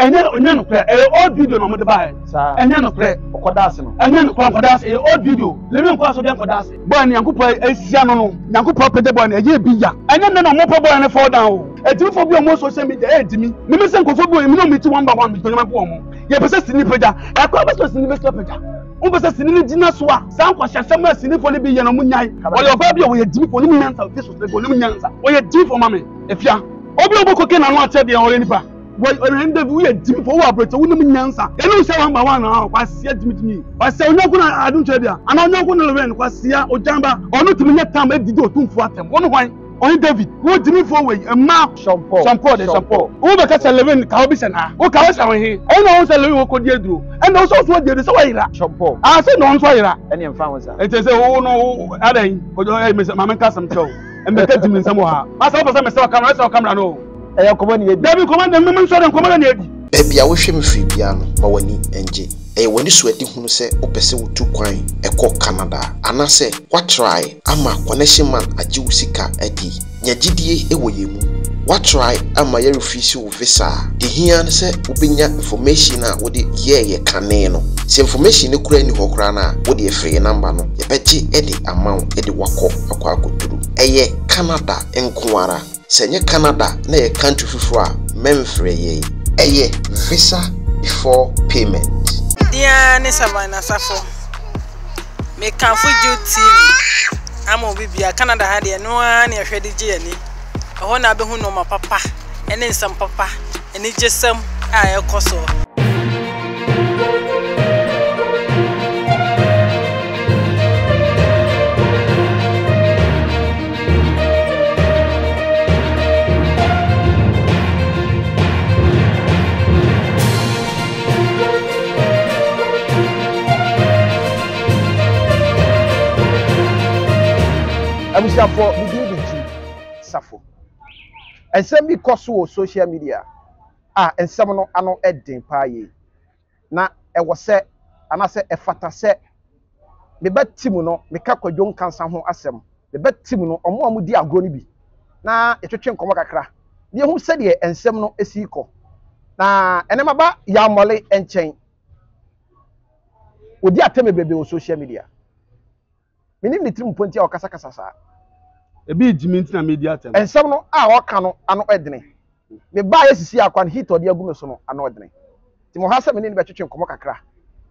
enya no kra old video no mo de ba enya no kra okodase no enya no kra okodase old video Living kwa so de okodase boy ni Yankopɔ asia no Yankopɔ pede boy na ye bi ya enya me no mo pɔ boy na fall down o etimfo bi o mo social media edimi me se nkofo bi o me no me ti one by one me tonma po o mo ye pese sini peja e kwa be so sini be so peja o be se sini ni jina so a san kwa hyasem a sini fo ne bi ye no mo nyai o le oba bi o ye dimi fo ni nyansa fi so fo ni nyansa o ye dimi fo mame efia obi oboko ke na no ache de o ye nipa boy rende we ye dimi fo wo abrete wo ni nyansa e no se one by one na kwa sia dimi kwa se onyanko na adun che bia ana onyanko na lewen kwa sia ojamba onu timi nya tam edidi otumfu atem wo no hwan Only David, who did me for way, a map, shampoo, who the catch 11 cowbies and who cows are here, and also who could you do, and also what did the way shampoo. I said, no one's fire, and you found it. It is oh no, Ade, for your Mr. Mamma Cassim show, and the catching in somehow. Myself, I saw camera, no. I command you, David, command the women, so command you. Baby, I wish him free piano, Mawani, NG. When you sweating who say, Opese with 2 coin, a call Canada. And I say, what try? Ama, connection man, a Jewsika, Eddie. Nyajidie ewoyemu. What try? Ama ye refuse visa. The here say, Ubinya information with the ye caneno. Se information no kura ni hokrana, with the free number no. Ye betty Eddie amount, Eddie wako, aqua go through. Eye, Canada, Enquara. Senye Canada, na ye country fufra, memfrey ye. Eye, visa before payment. Diane Savannah Safo. Me can for you TV. I'm a Bibia Canada had no one near Freddy Jenny. I want to be who know my papa, and then some papa, and it's just some I also. For BBG Safo. And send me cost social media. And some no ano edding pie. Na e was set, and I said a fata set. The bet Timono, the Kako John Cansan home asem. The bet Timono, or more mudi agonibi. Na a chicken comaca. The who said ye and semno a seco. Na and about Yamale and chain. Would you tell me baby on social media? Meaning the trim pointy or Casacasa. A bit Jimmy media and some no our cano ano edne. Me buy see a quan hit or the agumesono an ordinary. Timo has a minute between Comacra.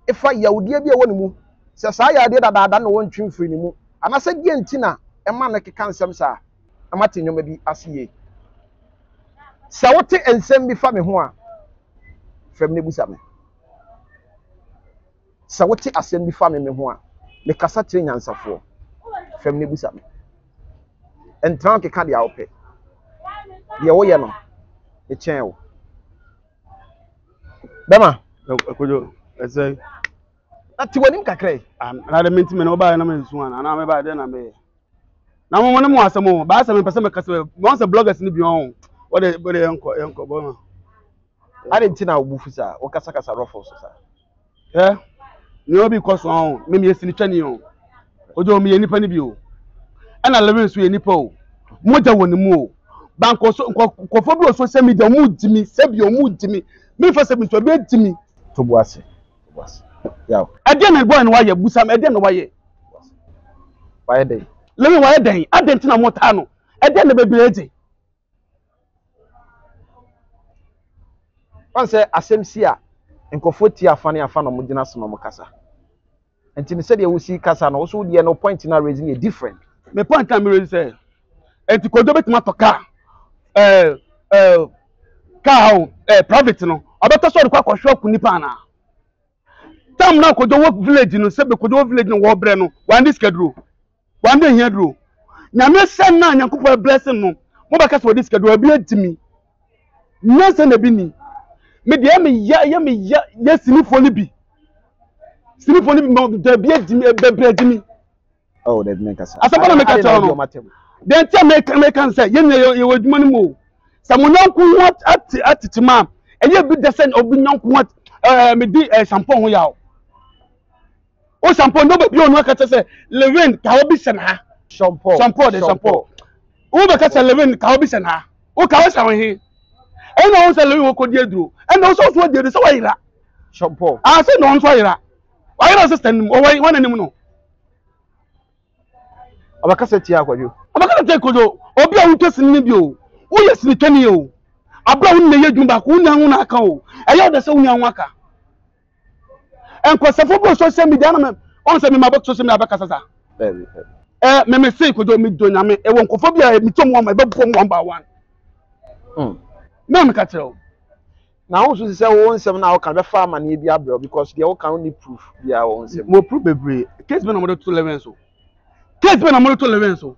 If I would be a one move, says I did that I don't want you free move. And I said, Yentina, a man like a cancer, sir. A Martin, maybe as ye. Sawati and send me family one from Nebusame. Sawati ascend me family one. Me Cassatrin answer for from Nebusame. And trunk a candy out pay. The way no, the channel. Bema, I say, that's what him cacre. I don't mean to know by no one, and I'm about then. I may now one more some more, but some person because once a bloggers in the beyond what a uncle Boma. I didn't know Bufusa or Casacasa Ruffles. Yeah, no, because on maybe a Sinichanion. Ojo me any penny view. And I live in Nipo. Moja won the mo. Bank also for social media mood to me, save your mood to me. Me for seven to bed to me. To Boise. Yeah. I didn't go and why you busam, I didn't know why. Why a day? Let me why a day. I didn't know Motano. I didn't be ready. Once I same here and Kofotia Fanny and Fan of Mudina Sonomocasa. And Tim said you will see Casa also the no point in raising a different. The point I'm really say, and to go to my car, private no. About us all the shop Nipana. Tam now could work village in the could work village in Warbreno, one this schedule, one day here drew. Now, no son, now you could blessing no. Mobacas for this schedule be to me. No son, a binny. Mediami, yes, sleep for Libby. Sleep for Libby, the Jimmy. Oh, that make us. As I make a tell then tell me, say, you would money more. Someone who want at ma'am, and you be the same of being what me do a shampoo yao. Oh, shampoo, nobody you know, say, Levin, Cowbison ha. Shampoo, the shampoo. Who the catch a Levin, Cowbison ha. Who cows are here? ɛna on sɛ lewi wo kodi aduro ɛna wo so de sɛ wayira Shompo. ah sɛ no on so ayira wayira sister nim wana nim no Abakasa tia akwadwo. abakala te kodo obi a wuto sin ni bi o wo yɛ sin twani o abra wo na yɛ dwumba ko nya ho na aka o ɛyɛ de sɛ wo nya ho aka enkosafo bo social media na me on sɛ me mabɔ social media abakasa sa me say kodo me do nyame e won kofo bia me tom won ma be bom 1 by 1 na me ka tell na wo so say wo nsem na wo kan be fa amane bi abro because they wo kan need proof bia wo nsem mo proof bebre case be na mo do 11 so case be na mo do 11 so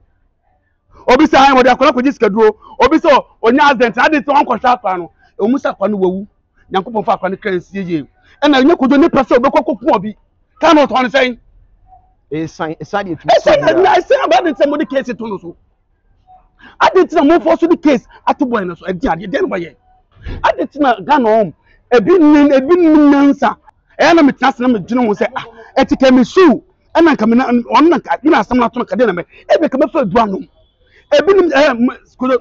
obi say han wo de akola ko jiskaduro obi say onya accident ade so on ko sha pa no o musa kwa no wawu nyankopon fa kwa no kran sie ye e na nya kodo ni pese obekoko ku obi kan no to on say e san de tu I say about the somebody case to no so I did mo for so the case atu boy no so e di ade den boy I did na Ghana home e bi nansa e na metase na me dwene ho say ah etike me su e na nka me na on na ka na asam na to ka de na me e be ka me fa du ano e bi nim school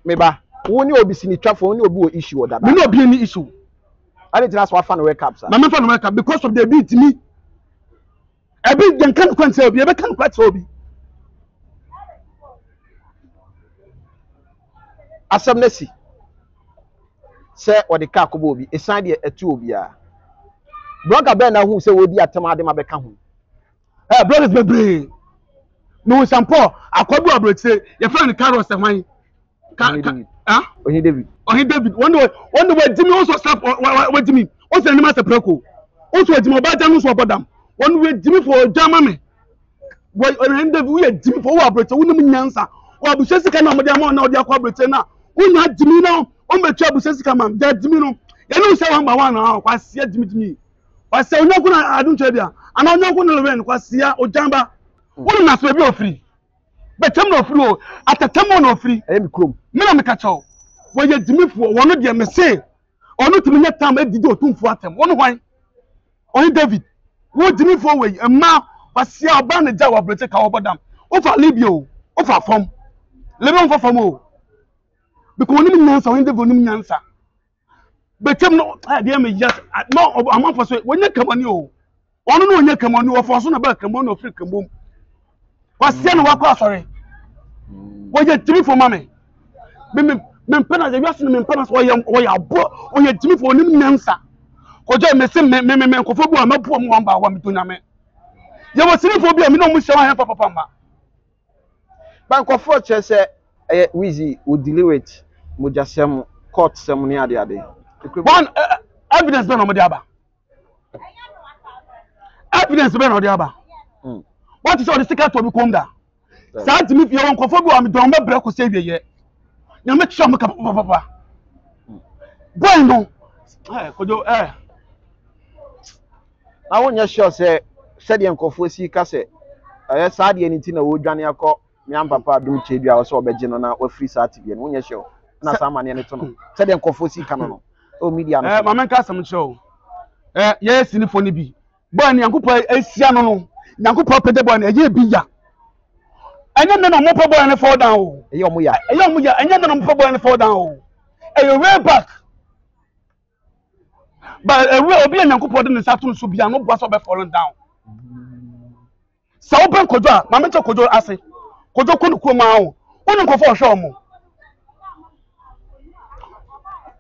me ba wo ni obi sini twafo wo ni obi wo issue o dada me no obi ni issue ade tina so afa no wake up sir ma me fa no wake up because of the beat me e bi den kan kwan say obi e be kan kwa say obi asem na si se odi ka akobo obi esan de etu obi a blogger ben na hu se wo di atem ade ma be ka hu brothers bebre no sampo akobo abroche ye friend Carlos e hwan Ohi David one way Jimmy also stop what Jimmy also any master preko also Jimmy ba janu so bodam one way Jimmy for jama me boy on David we Jimmy for wa abroche wonu nyansa wa bu sesika na mo de am na odi akwa abroche na wonya Jimmy na o metu abu sesika mam da Jimmy no ye no say 1 by 1 na kwa sia Jimmy wa say onyaku na adun chebia ana onyaku na lewen kwa sia ojamba wonu na so bi ofiri betem na ofiri o atatam na ofiri e mi krom me na me ka chawo wo ye Jimmy fo wono de me say onu timi nya tam edidi otumfo atem wono hwan oni David wo Jimmy fo we ma wasia oba na ja wa brete ka obodam o fa libio o fa fom lebe on fa fom o because oni nyansa oni David oni nyansa betem no de me yes no amon for so wonya kamani o onu no wonya kamani o for so na ba kamani o free kambom wasia na wakọ asori wo ye Jimmy fo mame me pena je yaso me pena so wo ya bo wo ye Jimmy fo oni nyansa kojo me se me kofo bu amapu mu 1 by 1 mitonya me ye wo sini fo bi me no mu hye wa papa ma banko for che Wizzy wo deal with mojasem court sem ni ade one evidence be no mo de aba evidence be no de aba what is all the secret to be come da sa Jimmy fi won kofo bi wa me don be bre ko se wieye nya me twa me ka papa boy no kojo na wonya sure say de nkofo si ka se sa de ni ti na wo dwane akọ nyam papa dum che bia wo so obeje no na wa free sa tibie no wonya sure na sa mane ne to no de nkofo si ka no o media no ma men ka sam show ye sinifo ni bi boy ni yankopo asia no yankopo pede boy na ye bi ya anya na mo pa boy na fall down o eyo mo ya anya na mo pa boy na fall down o eyo way back but obi yankopo de ne satun so bia no boa so be falling down sa open kojo a ma meta kojo ase kojo kunu kuma o wonu nkofo ohwe omo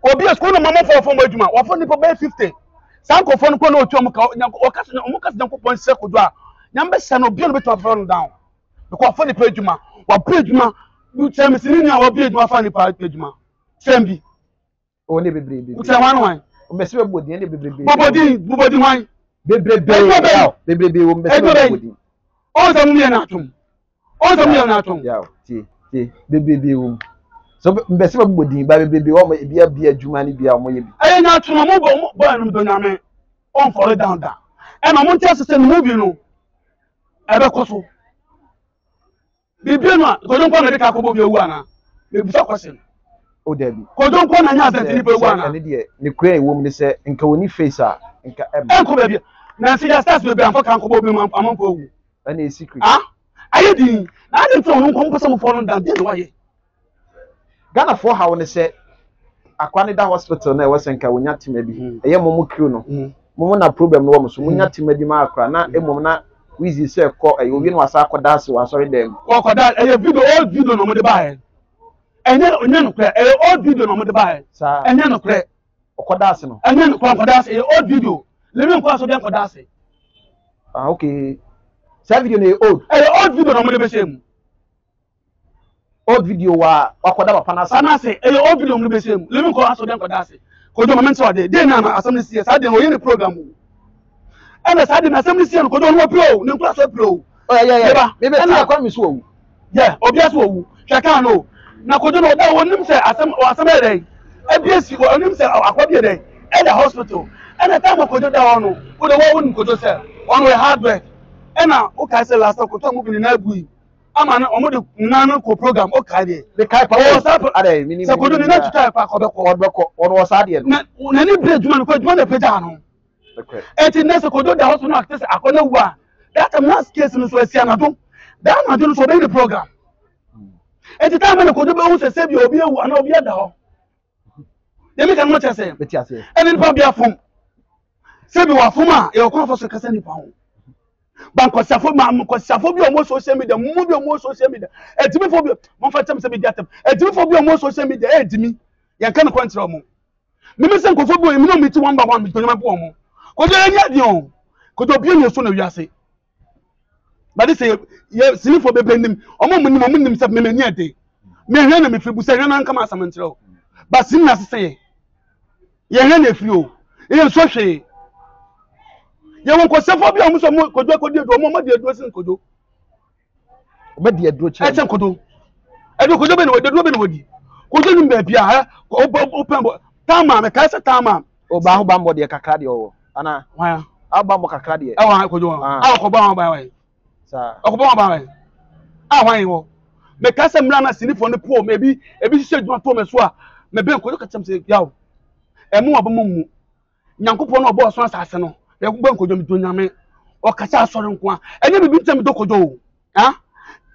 obi esku no mama fo fo adwuma wa fo nipa be 50 sa nkofo no ko na otu omo ka o kase nyankopon se kojo a nyambe se no obi no beto fall down because fo nipa adwuma wa pre adwuma you tell me sini nya wa bi adwuma fa nipa adwuma sembi o ne bebrebe o tell wan mbese be bodi ne bebrebe bobodi wan bebrebe wo mbese be bodi o za mu ye na atum ya ti bebrebe wo so mbese be bodi ba bebrebe wo mo bia adwuma ne bia mo ye bi aye na atum mo bo anu do nyame on fall down da e na mo ntese se no bi no e be koso bibi no ko don kwa na ka ko bo bi ewu ana e bisa question o dabi ko don kwa na nya asante ni be ewu ana ne de ne kura ewu ne se nka woni face a nka ko be bia na se ya stars be bia fa kan ko bo bi amon ko ewu ana secret aye di na dem to no ko mo fall down dey no waye Ghana for how ne se Akwanida hospital na ewosenka wonya tema bi eye momo crew no momo na problem no wo so wonya tema bi ma akra na emom na wizi se ko obi no wasa akoda ase wa sorry dem akoda video old video no mo de bae enye no kre old video no mo de bae enye no kre akoda ase no enye no akoda ase old video lemi nko aso de akoda ase okay sa video na old video no mo de be shemu old video wa akoda papa na ase old video no be shemu lemi nko aso de akoda ase ko do moment so de na assembly CS ade o ye program ena sa de na assembly CS ko do no pro ne nko so pro yeah maybe na kwa mi so wu yeah obia so wu hweka no na ko do no da wonim se asem ere abc wonim se akwabi ere e da hospital ena time ko do da no ko do wonim ko do se on we hardware ena o ka se last ko to mu bi na agui ama na omo de nanu ko program o ka de be kai pa o sa ade minimum se ko do ni na tuta pa ko be ko on was ade na ni bre juma no ko juma na peja no eti nese ko do da hospital no access akona wu a that mass case no so asia na do that na do so be the program eti time na ko do be hu se bi obi ewu ana obi ada ho dem kan mo chese beti ase eni pa bia fom se bi wa fom a e ko fa so kase ni pa ho ban ko safo bi o mo social media mo bi o mo social media etimi fo bi mo fa tem se bi diatem etimi fo bi o mo social media etimi yan kan ko ntra mo me se ko fo bi mi no mi ti one by one mi to nyama po mo ko do enya di on ko do bi ni so na wiase but this ye sini fo be benim omo munim se me mani ade me hwe na me firi bu se hwe na nka ma asamantre o but sin na se ye hwe na firi o ye so hwe ye won ko se fo bi o mo so mo ko do do mo de do sin ko do be de do che e chen ko do e do ko do be no wodi ko do nim ba bia ha open tama me ka se tama o ba ho ba mbo de kakra de o ana wa aba mbo kakra de e wa ko do ko ba ho ba wa sa okobo ba wa hwan wo me ka se mra na sinifo ne po me bi hye djuma to me so a me ben ko ka tem se yawo e mu obo mu nyankopon no obo so asase no e ku ben ko djom to nyame o ka cha asore nko a enye bibi tem do kojo ha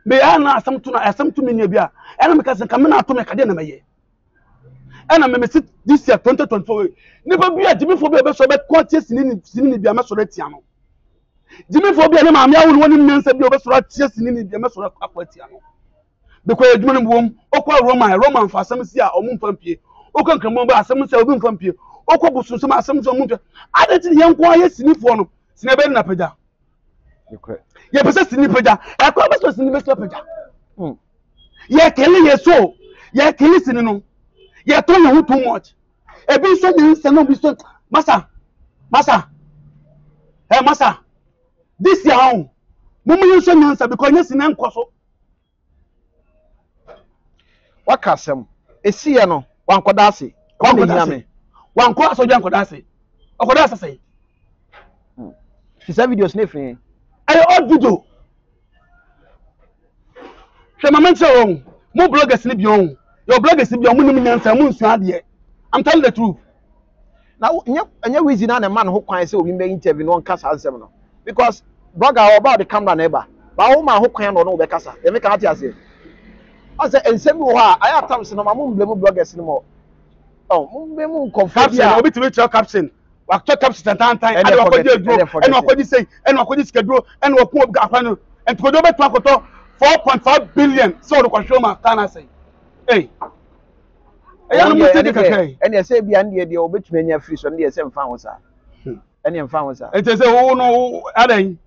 me ya na asam tu me ne bia e na me ka se ka me na to me ka de na me ye e na me sit this year 2024 ne ba bia jimifo be so be kontie sinini bia me so retia no Jimmy phobia na maame awu woni mmensa bi obesoro tie sini ni bi mesoro akwati ano because adwuma no bom okwa roman fa asem si a omu mfampie okwa nkramo ba asem si a obi mfampie okwa bususum asem si omu mfampie adati ye nko aye sinifo no sine be na pagya ye pese sini pagya akwa beso sini beso pagya ye kele ye kele sini no ye to ye too much e bi so ni se no bi so masa masa this year how mumu yinso nyansa because nyesi na nkoso wakasem esiye no wankoda ase wanko aso jan koda ase okoda ase sei fisa videos ne free ayo old video she mama on mo bloggers ni bi on your bloggers bi on mo nim nyansa mo nsu ade I'm telling the truth now nya wizi na na man ho kwan se obi make interview no kasa ansem no because blogger about the camera neighbor ba wo ma ho kwan no be kasa e me ka hati ase ase ensem wo ha aya times no ma mo blame bloggers ni mo mo be mo confuse ya obi to tell caption wa tell caption tan ade wa ko dey dro ene wa ko di say ene wa ko di schedule ene wa ko akwa no enti ko do be to akoto 4.5 billion so do ko show ma kana say ya no mo tedi kakai ene say bia ndie de obetumi anya free so ndie say mfa ho sa ene mfa ho sa enti say wo no adan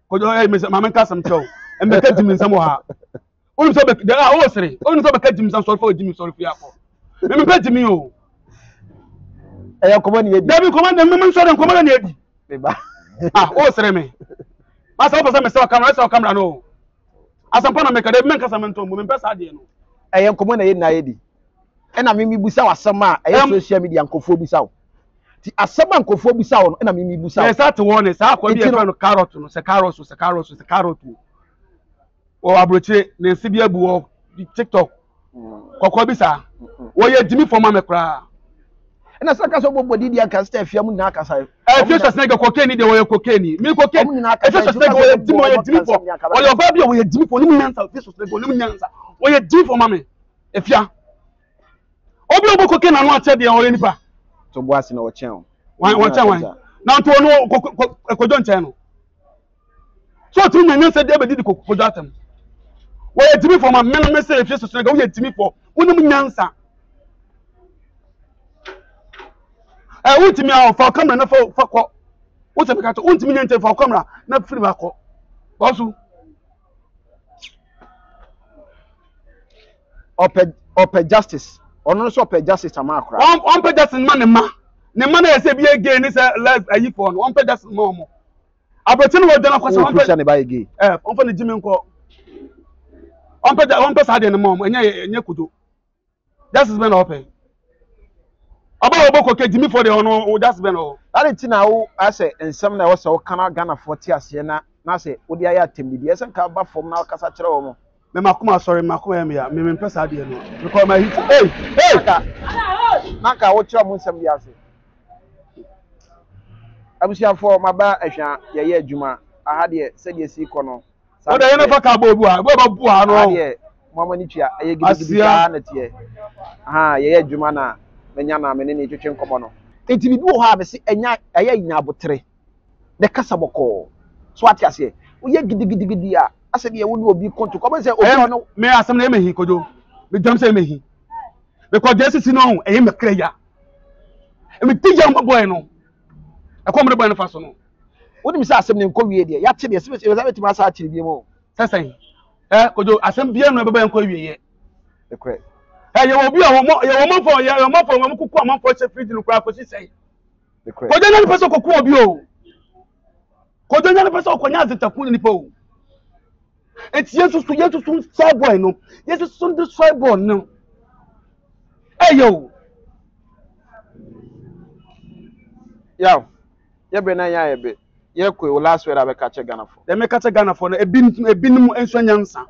ko do mama nka sam chow e me ka jimi nsam ha onu so be da o sere onu so be ka jimi nsam so for jimi so fi afọ me ka jimi o ya komani yedi dabi komani me so den komani yedi be ba o sere me masa o pesa me se camera no asampa na me ka de me nka sam ntom me pesa ade no ya komani yedi na yedi ena mimi busa wasam a social media nkofo busa wo ti asama nkofo busa wo ena mimi busa wo sa te won sa kwa bi e no carrot no se carrot o abroche na nsi bi abu wo TikTok kokko bisa wo ye dimi for mama kra ena saka so bobodi dia kan sta afia mu na akasa future snake cocaine de wo ye cocaine mi cocaine future snake wo ye dimi for wo ye ba bi wo ye dimi for ni nyansa future snake wo ni nyansa wo ye dimi for mama afia Obi oboko ke na no ache de o nipa. To boase na wo chen. Wan na to no kojo nchen no. So to nyanyan se de be di kojo atem. Wo ye timi for ma men me say efie so ga wo ye timi for. Wonum nyansa. Wo timi a for camera na for ko. Wo se me ka to wo timi nyanche for camera na free ba ko. Bosu. Ope justice. Ono so ope justice amakra. On pe justice man ne ma. Ne ma na ye say bi again ni say last ayi for no. On pe justice mo mo. Aboti no dana kwasa on pe ne ba again. On fe ne jimi nko. On pe sa de ne mo mo enye kudo. Justice ben ope. Aba oboko ke jimi for the ono justice ben o. That ti na wo ase ensem na wo se wo kana Ghana 40 ase na se wo dia ya temidi ese ka ba fom na kasa kire wo mo. Me makuma sorry makuma em ya me pesa de no because my hit hey naka wo kire mo nsem dia ase abusia for maba ahwa ye adwuma aha de se de si ko no o de ye no fa ka bo bu a bo ba bu a no de mama ni tua ye gidi ka na tie aha ye adwuma na menya na me ne twetwe nkomo no enti bi wo ha be se enya aya nya abotre de kasa boko so ati ase wo ye gidi a ase de ye wo ni obi konto ko be se obi no me asem na emehi kojo me jam say emehi because Jesus no e me kreya e me tija mo boy no e ko mo boy no fa so no wo ni mi say asem ne nko wie de ya te de se be ti ma sa akiri bi mo sesen kojo asem bia no e be boy nko wie ye e kre ye obi a wo mo fo mo kuku mo fo se fridge no kra ko si sei e kre kojo nya ni peso koku obi o kojo nya ni peso konya azetaku ni pa o. It's Jesus to say boy no. Jesus to destroy boy no. Hey yo. Yo. Ye be na ya ye be. Ye ko last word abeka che Ghana for. Dem ka che Ghana for no ebinum enso nyansa.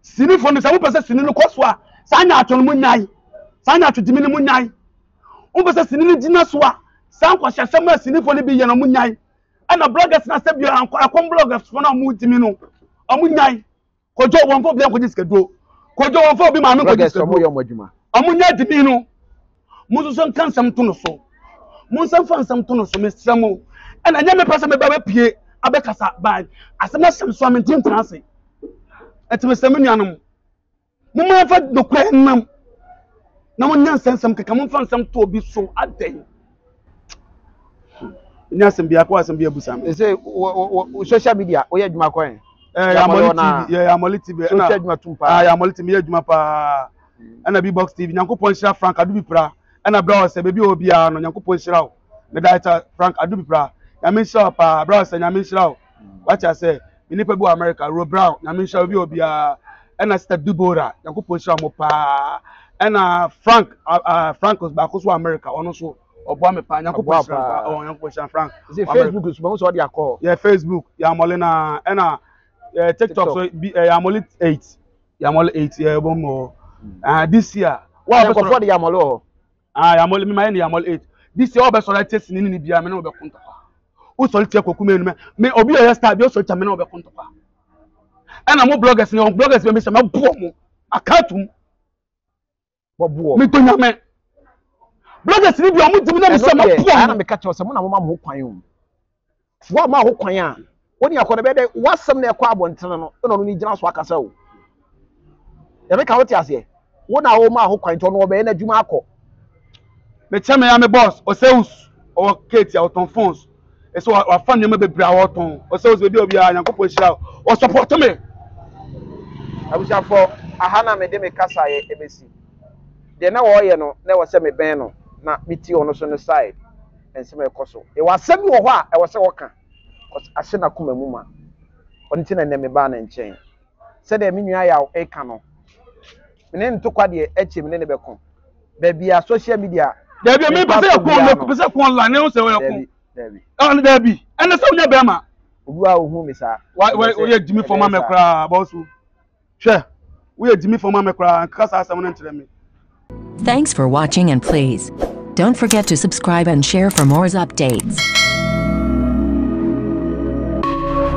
Sini for no say wo pese sini no koso a. Sa nya atwo no munyai. Sa nya atwo dimi no munyai. Wo pese sini no gina so a. Sa nkwa hyasem a sini for no bi ye no munyai. Ana bloggers na se bi akon bloggers for no mu dimi no. Amunyai kojo wonfo bi akodi skedo kojo wonfo bi ma no kodi skedo mo yo modwuma amunyai dibi no muso so kansam to no so munsam fansam to no so mesramo ana nya me pese me ba pie abekasa ban asem na sem so amentin transe etime sem nuanom mo ma fa dokwa nam na mo nya sensam keka mo fansam to obi so aden nya sem bia kwa sem bia busam e say social media o ye dwuma kwan Yamoli TV na Yamoli TV adwuma pa ana B-Box TV Nyankopon hira Frank Adubipra ana bra se bebi obi a no Nyankopon hira o me director Frank Adubipra Nyame hira pa bra se Nyame hira o wacha se nipa bi America Ro Brown Nyame hira obi a ana Sister Dubora Nyankopon hira mo pa ana Frank Frankos ba ko so America ono so obo me pa Nyankopon hira o Nyankopon hira Frank Facebook so so dey call Facebook Yamoli na ana TikTok so Yamoli 8 yeah bomo this year what for the Yamoli Yamoli me my Yamoli 8 this year obe so right test ni bia me no be konta o so tie koku me obi o star bi o so me no be konta pa ana mo bloggers be me se me bo mo akatum bo me to nyame bloggers ni bi o mo dimi na me se me bo ana me ka che o se mo na mo ma mo kwan o wo ma ho kwan a woni akọ be de wasam na ekọ abonten no no ni gina so akasa o ya me ka wote ase wo na wo ma ho kwan to no be na dwuma akọ me chama ya me boss o seus o Kate ya o ton phones e so wa fan nyama be bra o ton o seus be bi obi a Nyankopon hira o support me abuja for ahana me de me kasa ye ebesi de na wo ye no na wo se me ben no na miti ono so no side ense me ekoso e wasam wo ho a e wo se wo ka ashe na kuma mu ma onti na me ba na nchen se de me nua ya e ka no me ne ntokwa de eche me ne be ko ba bia social media da bia me pese ko online ne o se wo ko da bi ene se unya be ma obu a ohu me sa wo ye jimi for ma me kra ba so hwe wo ye jimi for ma me kra kasa asem no ntere me. Thanks for watching and please don't forget to subscribe and share for more updates.